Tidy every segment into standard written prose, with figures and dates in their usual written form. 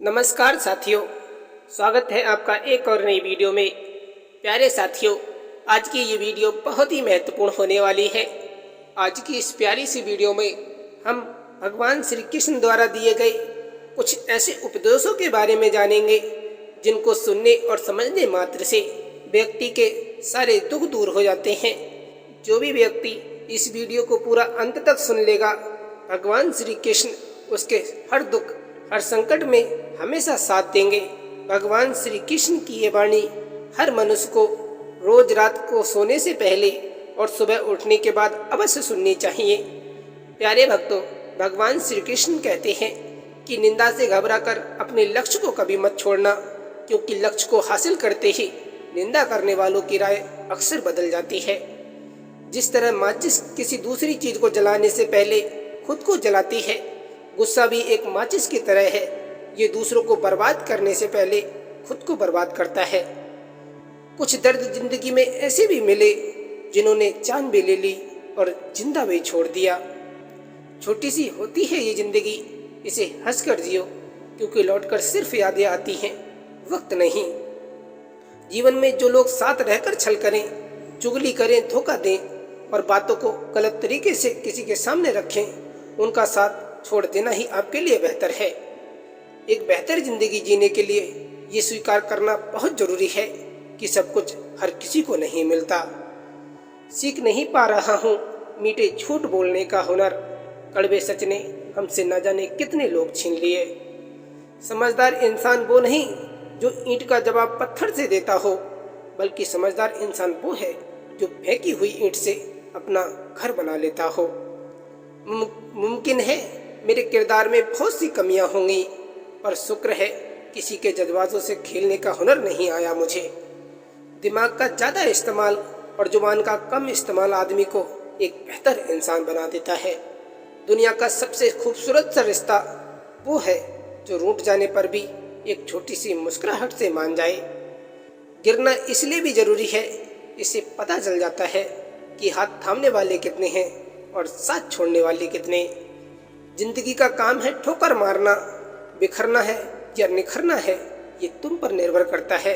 नमस्कार साथियों, स्वागत है आपका एक और नई वीडियो में। प्यारे साथियों, आज की ये वीडियो बहुत ही महत्वपूर्ण होने वाली है। आज की इस प्यारी सी वीडियो में हम भगवान श्री कृष्ण द्वारा दिए गए कुछ ऐसे उपदेशों के बारे में जानेंगे जिनको सुनने और समझने मात्र से व्यक्ति के सारे दुख दूर हो जाते हैं। जो भी व्यक्ति इस वीडियो को पूरा अंत तक सुन लेगा, भगवान श्री कृष्ण उसके हर दुख हर संकट में हमेशा साथ देंगे। भगवान श्री कृष्ण की ये वाणी हर मनुष्य को रोज रात को सोने से पहले और सुबह उठने के बाद अवश्य सुननी चाहिए। प्यारे भक्तों, भगवान श्री कृष्ण कहते हैं कि निंदा से घबराकर अपने लक्ष्य को कभी मत छोड़ना, क्योंकि लक्ष्य को हासिल करते ही निंदा करने वालों की राय अक्सर बदल जाती है। जिस तरह माचिस किसी दूसरी चीज को जलाने से पहले खुद को जलाती है, गुस्सा भी एक माचिस की तरह है। ये दूसरों को बर्बाद करने से पहले खुद को बर्बाद करता है। कुछ दर्द जिंदगी में ऐसे भी मिले जिन्होंने जान भी ले ली और जिंदा भी छोड़ दिया। छोटी सी होती है ये जिंदगी, इसे हंसकर जियो, क्योंकि लौटकर सिर्फ यादें आती हैं, वक्त नहीं। जीवन में जो लोग साथ रहकर छल करें, चुगली करें, धोखा दें और बातों को गलत तरीके से किसी के सामने रखें, उनका साथ छोड़ देना ही आपके लिए बेहतर है। एक बेहतर जिंदगी जीने के लिए ये स्वीकार करना बहुत जरूरी है कि सब कुछ हर किसी को नहीं मिलता। सीख नहीं पा रहा हूँ मीठे झूठ बोलने का हुनर, कड़वे सच ने हमसे न जाने कितने लोग छीन लिए। समझदार इंसान वो नहीं जो ईंट का जवाब पत्थर से देता हो, बल्कि समझदार इंसान वो है जो फेंकी हुई ईंट से अपना घर बना लेता हो। मुमकिन है मेरे किरदार में बहुत सी कमियां होंगी, पर शुक्र है किसी के जज्बातों से खेलने का हुनर नहीं आया मुझे। दिमाग का ज़्यादा इस्तेमाल और जुबान का कम इस्तेमाल आदमी को एक बेहतर इंसान बना देता है। दुनिया का सबसे खूबसूरत सा रिश्ता वो है जो रूठ जाने पर भी एक छोटी सी मुस्कुराहट से मान जाए। गिरना इसलिए भी जरूरी है, इससे पता चल जाता है कि हाथ थामने वाले कितने हैं और साथ छोड़ने वाले कितने। जिंदगी का काम है ठोकर मारना, बिखरना है या निखरना है ये तुम पर निर्भर करता है।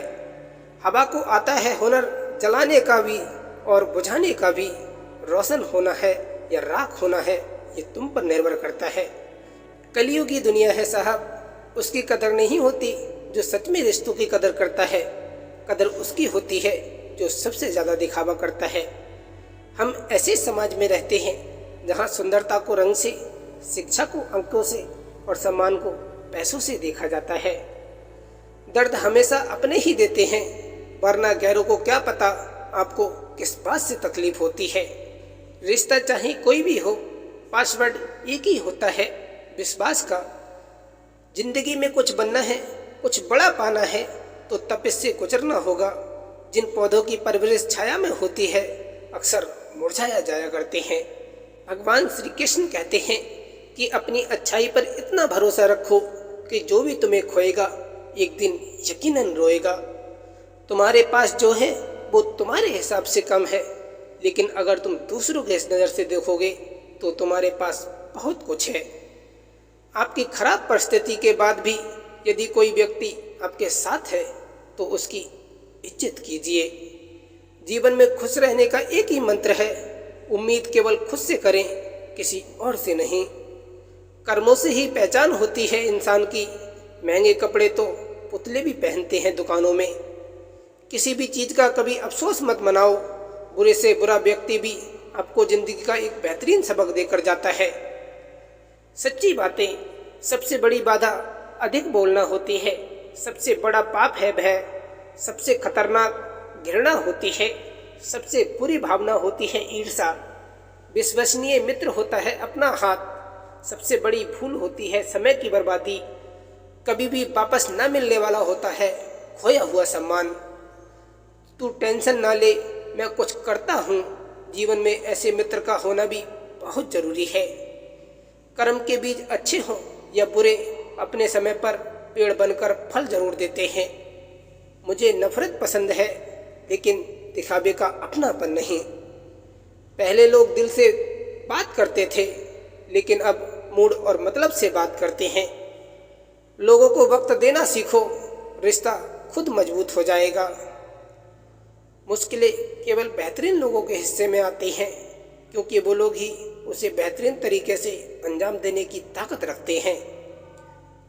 हवा को आता है हुनर जलाने का भी और बुझाने का भी, रोशन होना है या राख होना है ये तुम पर निर्भर करता है। कलियुग की दुनिया है साहब, उसकी कदर नहीं होती जो सच में रिश्तों की कदर करता है। कदर उसकी होती है जो सबसे ज़्यादा दिखावा करता है। हम ऐसे समाज में रहते हैं जहाँ सुंदरता को रंग से, शिक्षा को अंकों से और सम्मान को पैसों से देखा जाता है। दर्द हमेशा अपने ही देते हैं, वरना गैरों को क्या पता आपको किस बात से तकलीफ होती है। रिश्ता चाहे कोई भी हो, पासवर्ड एक ही होता है, विश्वास का। जिंदगी में कुछ बनना है, कुछ बड़ा पाना है तो तपिश से गुजरना होगा। जिन पौधों की परवरिश छाया में होती है अक्सर मुरझाया जाया करते हैं। भगवान श्री कृष्ण कहते हैं कि अपनी अच्छाई पर इतना भरोसा रखो कि जो भी तुम्हें खोएगा एक दिन यकीनन रोएगा। तुम्हारे पास जो है वो तुम्हारे हिसाब से कम है, लेकिन अगर तुम दूसरों के इस नज़र से देखोगे तो तुम्हारे पास बहुत कुछ है। आपकी खराब परिस्थिति के बाद भी यदि कोई व्यक्ति आपके साथ है तो उसकी इज्जत कीजिए। जीवन में खुश रहने का एक ही मंत्र है, उम्मीद केवल खुद से करें, किसी और से नहीं। कर्मों से ही पहचान होती है इंसान की। महंगे कपड़े तो पुतले भी पहनते हैं दुकानों में। किसी भी चीज़ का कभी अफसोस मत मनाओ, बुरे से बुरा व्यक्ति भी आपको जिंदगी का एक बेहतरीन सबक देकर जाता है। सच्ची बातें, सबसे बड़ी बाधा अधिक बोलना होती है, सबसे बड़ा पाप है भय, सबसे खतरनाक घृणा होती है, सबसे बुरी भावना होती है ईर्ष्या। विश्वसनीय मित्र होता है अपना हाथ, सबसे बड़ी भूल होती है समय की बर्बादी। कभी भी वापस न मिलने वाला होता है खोया हुआ सम्मान। तू टेंशन ना ले, मैं कुछ करता हूँ। जीवन में ऐसे मित्र का होना भी बहुत जरूरी है। कर्म के बीज अच्छे हों या बुरे, अपने समय पर पेड़ बनकर फल जरूर देते हैं। मुझे नफरत पसंद है, लेकिन दिखावे का अपनापन नहीं। पहले लोग दिल से बात करते थे, लेकिन अब मूड और मतलब से बात करते हैं। लोगों को वक्त देना सीखो, रिश्ता खुद मजबूत हो जाएगा। मुश्किलें केवल बेहतरीन लोगों के हिस्से में आती हैं, क्योंकि वो लोग ही उसे बेहतरीन तरीके से अंजाम देने की ताकत रखते हैं।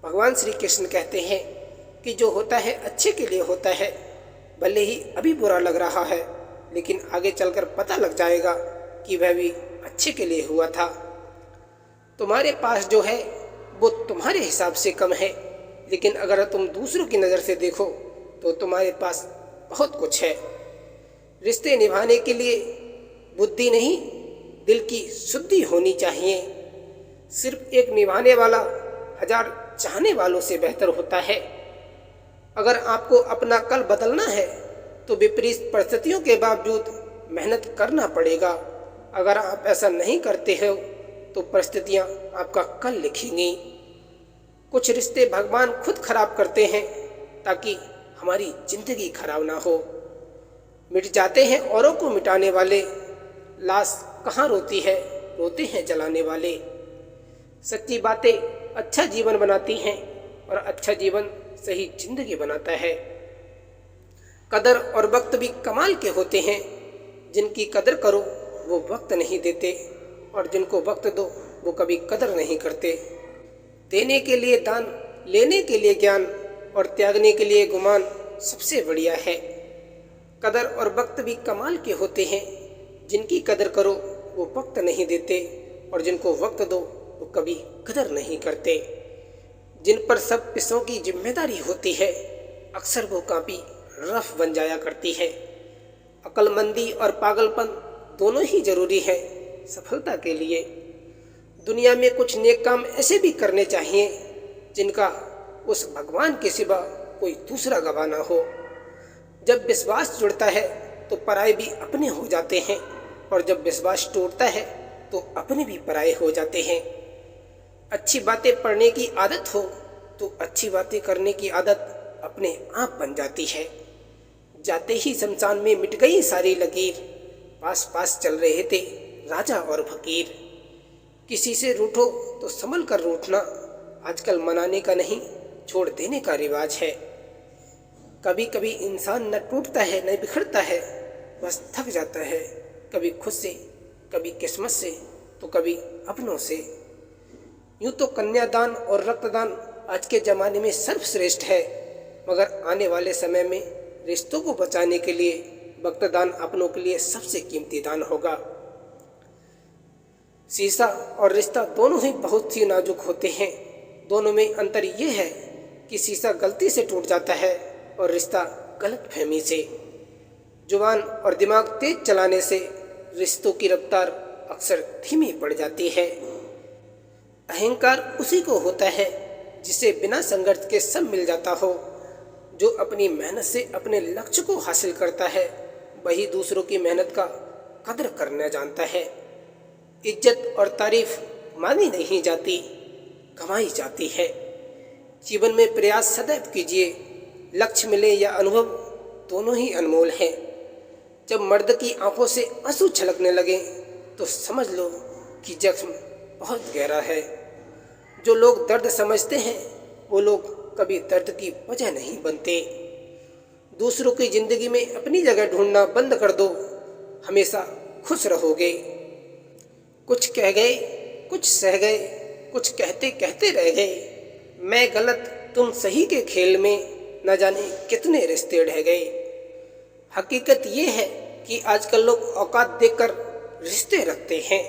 भगवान श्री कृष्ण कहते हैं कि जो होता है अच्छे के लिए होता है, भले ही अभी बुरा लग रहा है, लेकिन आगे चलकर पता लग जाएगा कि वह भी अच्छे के लिए हुआ था। तुम्हारे पास जो है वो तुम्हारे हिसाब से कम है, लेकिन अगर तुम दूसरों की नज़र से देखो तो तुम्हारे पास बहुत कुछ है। रिश्ते निभाने के लिए बुद्धि नहीं, दिल की शुद्धि होनी चाहिए। सिर्फ एक निभाने वाला 1000 चाहने वालों से बेहतर होता है। अगर आपको अपना कल बदलना है तो विपरीत परिस्थितियों के बावजूद मेहनत करना पड़ेगा। अगर आप ऐसा नहीं करते हो तो परिस्थितियाँ आपका कल लिखेंगी। कुछ रिश्ते भगवान खुद खराब करते हैं ताकि हमारी जिंदगी खराब ना हो। मिट जाते हैं औरों को मिटाने वाले, लाश कहाँ रोती है, रोते हैं जलाने वाले। सच्ची बातें अच्छा जीवन बनाती हैं और अच्छा जीवन सही जिंदगी बनाता है। कदर और वक्त भी कमाल के होते हैं। जिनकी कदर करो वो वक्त नहीं देते, और जिनको वक्त दो वो कभी कदर नहीं करते। देने के लिए दान, लेने के लिए ज्ञान और त्यागने के लिए गुमान सबसे बढ़िया है। कदर और वक्त भी कमाल के होते हैं। जिनकी कदर करो वो वक्त नहीं देते, और जिनको वक्त दो वो कभी कदर नहीं करते। जिन पर सब पिसों की जिम्मेदारी होती है, अक्सर वो काफ़ी रफ बन जाया करती है। अक्लमंदी और पागलपन दोनों ही जरूरी है सफलता के लिए। दुनिया में कुछ नेक काम ऐसे भी करने चाहिए जिनका उस भगवान के सिवा कोई दूसरा गवाह ना हो। जब विश्वास जुड़ता है तो पराये भी अपने हो जाते हैं, और जब विश्वास टूटता है तो अपने भी पराये हो जाते हैं। अच्छी बातें पढ़ने की आदत हो तो अच्छी बातें करने की आदत अपने आप बन जाती है। जाते ही शमशान में मिट गई सारी लकीर, पास पास चल रहे थे राजा और फकीर। किसी से रूठो तो संभल कर रूठना आजकल मनाने का नहीं, छोड़ देने का रिवाज है। कभी कभी इंसान न टूटता है न बिखरता है, बस थक जाता है, कभी खुद से, कभी किस्मत से, तो कभी अपनों से। यूँ तो कन्यादान और रक्तदान आज के ज़माने में सर्वश्रेष्ठ है, मगर आने वाले समय में रिश्तों को बचाने के लिए रक्तदान अपनों के लिए सबसे कीमती दान होगा। शीशा और रिश्ता दोनों ही बहुत ही नाजुक होते हैं। दोनों में अंतर ये है कि शीशा गलती से टूट जाता है और रिश्ता गलतफहमी से। जुबान और दिमाग तेज चलाने से रिश्तों की रफ्तार अक्सर धीमी पड़ जाती है। अहंकार उसी को होता है जिसे बिना संघर्ष के सब मिल जाता हो। जो अपनी मेहनत से अपने लक्ष्य को हासिल करता है वही दूसरों की मेहनत का कदर करना जानता है। इज्जत और तारीफ मांगी नहीं जाती, कमाई जाती है। जीवन में प्रयास सदैव कीजिए, लक्ष्य मिले या अनुभव दोनों ही अनमोल हैं। जब मर्द की आंखों से आंसू छलकने लगे तो समझ लो कि जख्म बहुत गहरा है। जो लोग दर्द समझते हैं वो लोग कभी दर्द की वजह नहीं बनते। दूसरों की जिंदगी में अपनी जगह ढूंढना बंद कर दो, हमेशा खुश रहोगे। कुछ कह गए, कुछ सह गए, कुछ कहते कहते रह गए। मैं गलत तुम सही के खेल में न जाने कितने रिश्ते ढह गए। हकीकत ये है कि आजकल लोग औकात देखकर रिश्ते रखते हैं।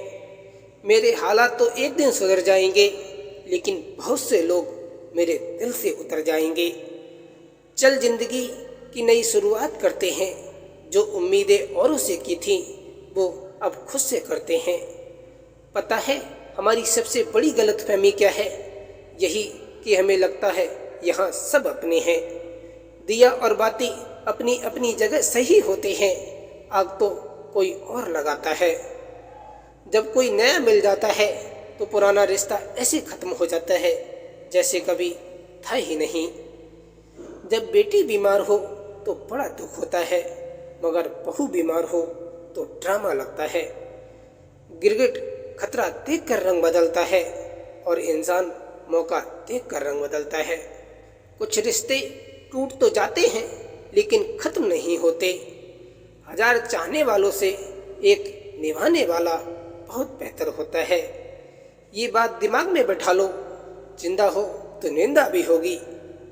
मेरे हालात तो एक दिन सुधर जाएंगे, लेकिन बहुत से लोग मेरे दिल से उतर जाएंगे। चल जिंदगी की नई शुरुआत करते हैं। जो उम्मीदें औरों से की थी वो अब खुद से करते हैं। पता है हमारी सबसे बड़ी गलतफहमी क्या है? यही कि हमें लगता है यहाँ सब अपने हैं। दिया और बाती अपनी अपनी जगह सही होते हैं, आग तो कोई और लगाता है। जब कोई नया मिल जाता है तो पुराना रिश्ता ऐसे खत्म हो जाता है जैसे कभी था ही नहीं। जब बेटी बीमार हो तो बड़ा दुख होता है, मगर बहू बीमार हो तो ड्रामा लगता है। गिरगिट खतरा देखकर रंग बदलता है और इंसान मौका देखकर रंग बदलता है। कुछ रिश्ते टूट तो जाते हैं लेकिन खत्म नहीं होते। 1000 चाहने वालों से एक निभाने वाला बहुत बेहतर होता है। ये बात दिमाग में बैठा लो, जिंदा हो तो निंदा भी होगी,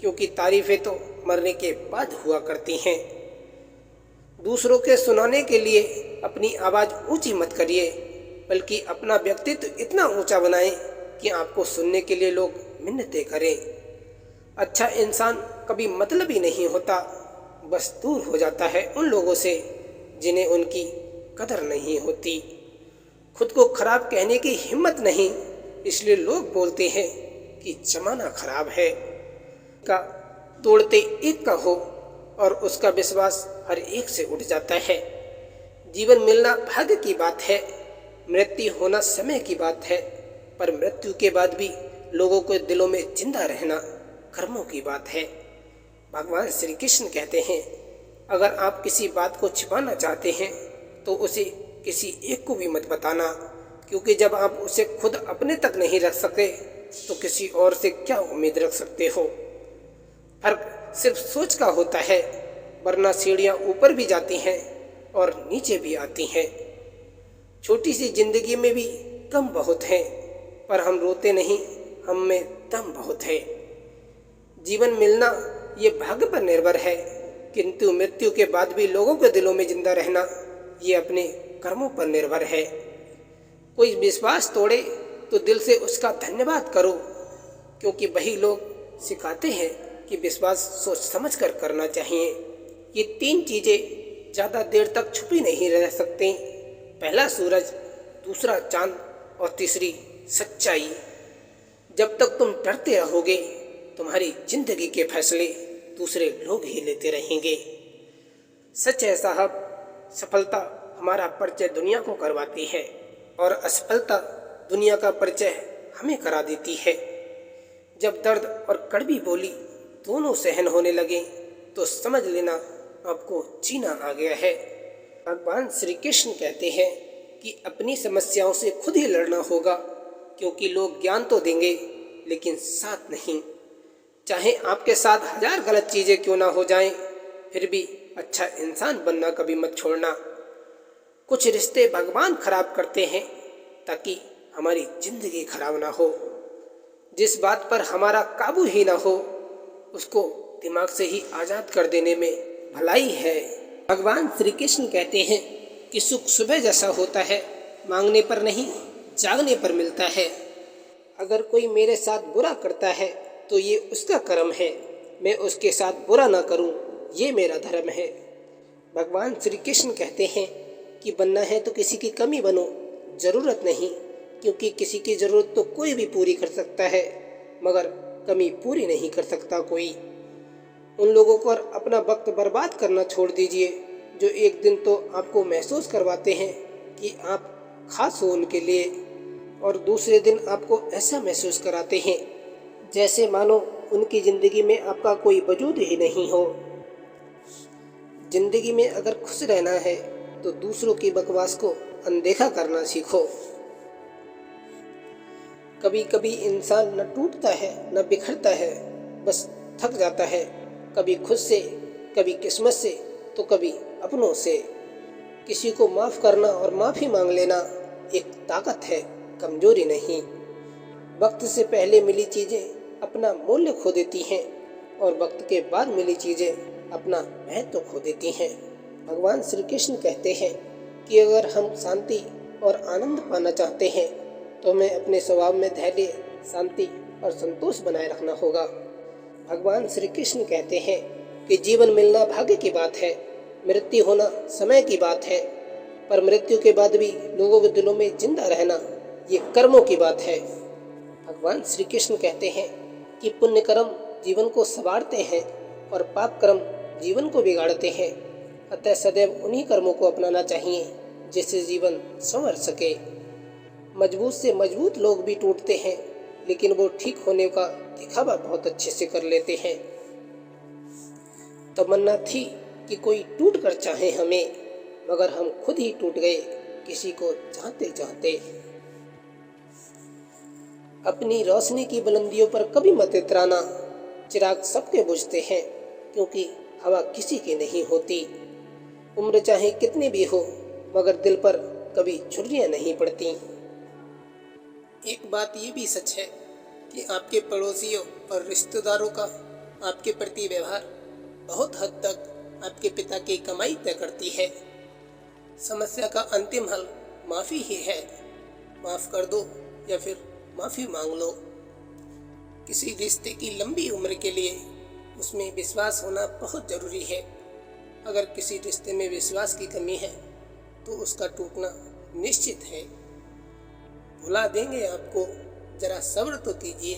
क्योंकि तारीफें तो मरने के बाद हुआ करती हैं। दूसरों के सुनाने के लिए अपनी आवाज़ ऊंची मत करिए, बल्कि अपना व्यक्तित्व इतना ऊंचा बनाएं कि आपको सुनने के लिए लोग मिन्नतें करें। अच्छा इंसान कभी मतलबी नहीं होता, बस दूर हो जाता है उन लोगों से जिन्हें उनकी कदर नहीं होती। खुद को खराब कहने की हिम्मत नहीं, इसलिए लोग बोलते हैं कि जमाना खराब है। का तोड़ते एक का हो और उसका विश्वास हर एक से उठ जाता है। जीवन मिलना भाग्य की बात है, मृत्यु होना समय की बात है, पर मृत्यु के बाद भी लोगों के दिलों में जिंदा रहना कर्मों की बात है। भगवान श्री कृष्ण कहते हैं, अगर आप किसी बात को छिपाना चाहते हैं तो उसे किसी एक को भी मत बताना, क्योंकि जब आप उसे खुद अपने तक नहीं रख सकते तो किसी और से क्या उम्मीद रख सकते हो। फर्क सिर्फ सोच का होता है, वरना सीढ़ियाँ ऊपर भी जाती हैं और नीचे भी आती हैं। छोटी सी जिंदगी में भी गम बहुत हैं, पर हम रोते नहीं, हम में दम बहुत है। जीवन मिलना ये भाग्य पर निर्भर है, किंतु मृत्यु के बाद भी लोगों के दिलों में जिंदा रहना ये अपने कर्मों पर निर्भर है। कोई विश्वास तोड़े तो दिल से उसका धन्यवाद करो, क्योंकि वही लोग सिखाते हैं कि विश्वास सोच समझ कर करना चाहिए। ये 3 चीज़ें ज़्यादा देर तक छुपी नहीं रह सकती। पहला सूरज, दूसरा चांद और तीसरी सच्चाई। जब तक तुम डरते रहोगे, तुम्हारी जिंदगी के फैसले दूसरे लोग ही लेते रहेंगे। सच है साहब, सफलता हमारा परिचय दुनिया को करवाती है और असफलता दुनिया का परिचय हमें करा देती है। जब दर्द और कड़वी बोली दोनों सहन होने लगे तो समझ लेना आपको जीना आ गया है। भगवान श्री कृष्ण कहते हैं कि अपनी समस्याओं से खुद ही लड़ना होगा, क्योंकि लोग ज्ञान तो देंगे लेकिन साथ नहीं। चाहे आपके साथ 1000 गलत चीज़ें क्यों ना हो जाएं, फिर भी अच्छा इंसान बनना कभी मत छोड़ना। कुछ रिश्ते भगवान खराब करते हैं ताकि हमारी जिंदगी खराब ना हो। जिस बात पर हमारा काबू ही ना हो, उसको दिमाग से ही आज़ाद कर देने में भलाई है। भगवान श्री कृष्ण कहते हैं कि सुख सुबह जैसा होता है, मांगने पर नहीं जागने पर मिलता है। अगर कोई मेरे साथ बुरा करता है तो ये उसका कर्म है, मैं उसके साथ बुरा ना करूं, ये मेरा धर्म है। भगवान श्री कृष्ण कहते हैं कि बनना है तो किसी की कमी बनो, ज़रूरत नहीं, क्योंकि किसी की ज़रूरत तो कोई भी पूरी कर सकता है, मगर कमी पूरी नहीं कर सकता कोई। उन लोगों पर अपना वक्त बर्बाद करना छोड़ दीजिए जो एक दिन तो आपको महसूस करवाते हैं कि आप खास हो उनके लिए, और दूसरे दिन आपको ऐसा महसूस कराते हैं जैसे मानो उनकी ज़िंदगी में आपका कोई वजूद ही नहीं हो। ज़िंदगी में अगर खुश रहना है तो दूसरों की बकवास को अनदेखा करना सीखो। कभी कभी इंसान न टूटता है न बिखरता है, बस थक जाता है, कभी खुद से, कभी किस्मत से, तो कभी अपनों से। किसी को माफ़ करना और माफ़ी मांग लेना एक ताकत है, कमजोरी नहीं। वक्त से पहले मिली चीज़ें अपना मूल्य खो देती हैं और वक्त के बाद मिली चीज़ें अपना महत्व खो देती हैं। भगवान श्री कृष्ण कहते हैं कि अगर हम शांति और आनंद पाना चाहते हैं तो हमें अपने स्वभाव में धैर्य, शांति और संतोष बनाए रखना होगा। भगवान श्री कृष्ण कहते हैं कि जीवन मिलना भाग्य की बात है, मृत्यु होना समय की बात है, पर मृत्यु के बाद भी लोगों के दिलों में जिंदा रहना ये कर्मों की बात है। भगवान श्री कृष्ण कहते हैं कि पुण्य कर्म जीवन को संवारते हैं और पाप कर्म जीवन को बिगाड़ते हैं, अतः सदैव उन्हीं कर्मों को अपनाना चाहिए जिससे जीवन संवर सके। मजबूत से मजबूत लोग भी टूटते हैं, लेकिन वो ठीक होने का दिखावा बहुत अच्छे से कर लेते हैं। तमन्ना थी कि कोई टूट कर चाहे हमें, मगर हम खुद ही टूट गए किसी को चाहते चाहते। अपनी रोशनी की बुलंदियों पर कभी मत इतराना। चिराग सबके बुझते हैं, क्योंकि हवा किसी की नहीं होती। उम्र चाहे कितनी भी हो, मगर दिल पर कभी छुर्रियां नहीं पड़ती। एक बात ये भी सच है कि आपके पड़ोसियों और रिश्तेदारों का आपके प्रति व्यवहार बहुत हद तक आपके पिता की कमाई तय करती है। समस्या का अंतिम हल माफ़ी ही है। माफ़ कर दो या फिर माफ़ी मांग लो। किसी रिश्ते की लंबी उम्र के लिए उसमें विश्वास होना बहुत ज़रूरी है। अगर किसी रिश्ते में विश्वास की कमी है तो उसका टूटना निश्चित है। भुला देंगे आपको, जरा सब्र तो कीजिए।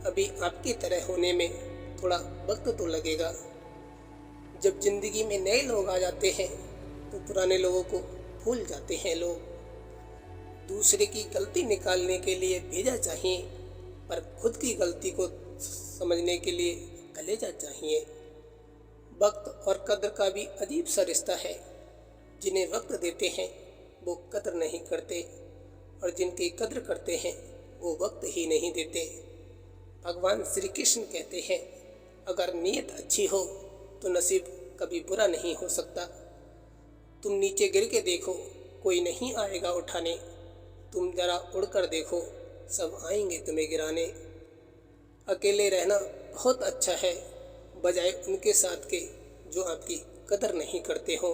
अभी आपकी तरह होने में थोड़ा वक्त तो लगेगा। जब जिंदगी में नए लोग आ जाते हैं तो पुराने लोगों को भूल जाते हैं लोग। दूसरे की गलती निकालने के लिए भेजा चाहिए, पर खुद की गलती को समझने के लिए कलेजा चाहिए। वक्त और कद्र का भी अजीब सा रिश्ता है। जिन्हें वक्त देते हैं वो कद्र नहीं करते, और जिनकी कद्र करते हैं वो वक्त ही नहीं देते। भगवान श्री कृष्ण कहते हैं, अगर नीयत अच्छी हो तो नसीब कभी बुरा नहीं हो सकता। तुम नीचे गिर के देखो, कोई नहीं आएगा उठाने। तुम जरा उड़कर देखो, सब आएंगे तुम्हें गिराने। अकेले रहना बहुत अच्छा है, बजाय उनके साथ के जो आपकी कदर नहीं करते हो।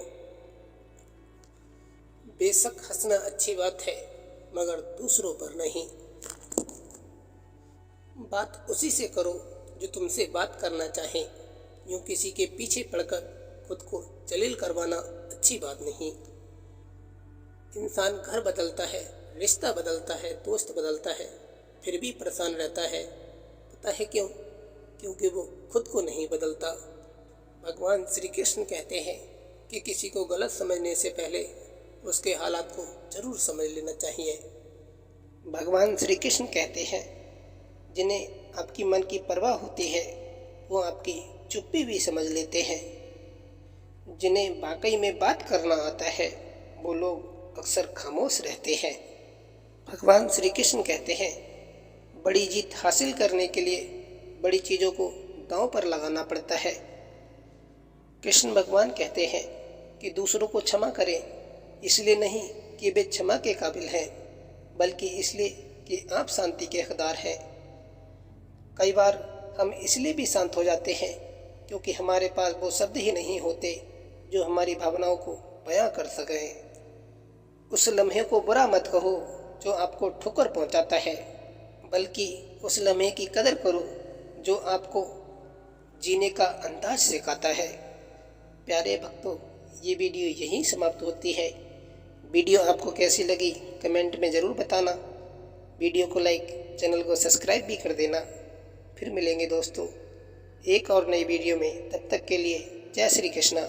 बेशक हंसना अच्छी बात है, मगर दूसरों पर नहीं। बात उसी से करो जो तुमसे बात करना चाहे। यूँ किसी के पीछे पड़कर खुद को जलील करवाना अच्छी बात नहीं। इंसान घर बदलता है, रिश्ता बदलता है, दोस्त बदलता है, फिर भी परेशान रहता है। पता है क्यों? क्योंकि वो खुद को नहीं बदलता। भगवान श्री कृष्ण कहते हैं कि किसी को गलत समझने से पहले उसके हालात को जरूर समझ लेना चाहिए। भगवान श्री कृष्ण कहते हैं, जिन्हें आपकी मन की परवाह होती है वो आपकी चुप्पी भी समझ लेते हैं। जिन्हें वाकई में बात करना आता है वो लोग अक्सर खामोश रहते हैं। भगवान श्री कृष्ण कहते हैं, बड़ी जीत हासिल करने के लिए बड़ी चीज़ों को दांव पर लगाना पड़ता है। कृष्ण भगवान कहते हैं कि दूसरों को क्षमा करें, इसलिए नहीं कि वे क्षमा के काबिल हैं, बल्कि इसलिए कि आप शांति के हकदार हैं। कई बार हम इसलिए भी शांत हो जाते हैं क्योंकि हमारे पास वो शब्द ही नहीं होते जो हमारी भावनाओं को बयां कर सकें। उस लम्हे को बुरा मत कहो जो आपको ठोकर पहुंचाता है, बल्कि उस लम्हे की कदर करो जो आपको जीने का अंदाज सिखाता है। प्यारे भक्तों, ये वीडियो यहीं समाप्त होती है। वीडियो आपको कैसी लगी कमेंट में ज़रूर बताना। वीडियो को लाइक, चैनल को सब्सक्राइब भी कर देना। फिर मिलेंगे दोस्तों एक और नई वीडियो में। तब तक के लिए जय श्री कृष्णा।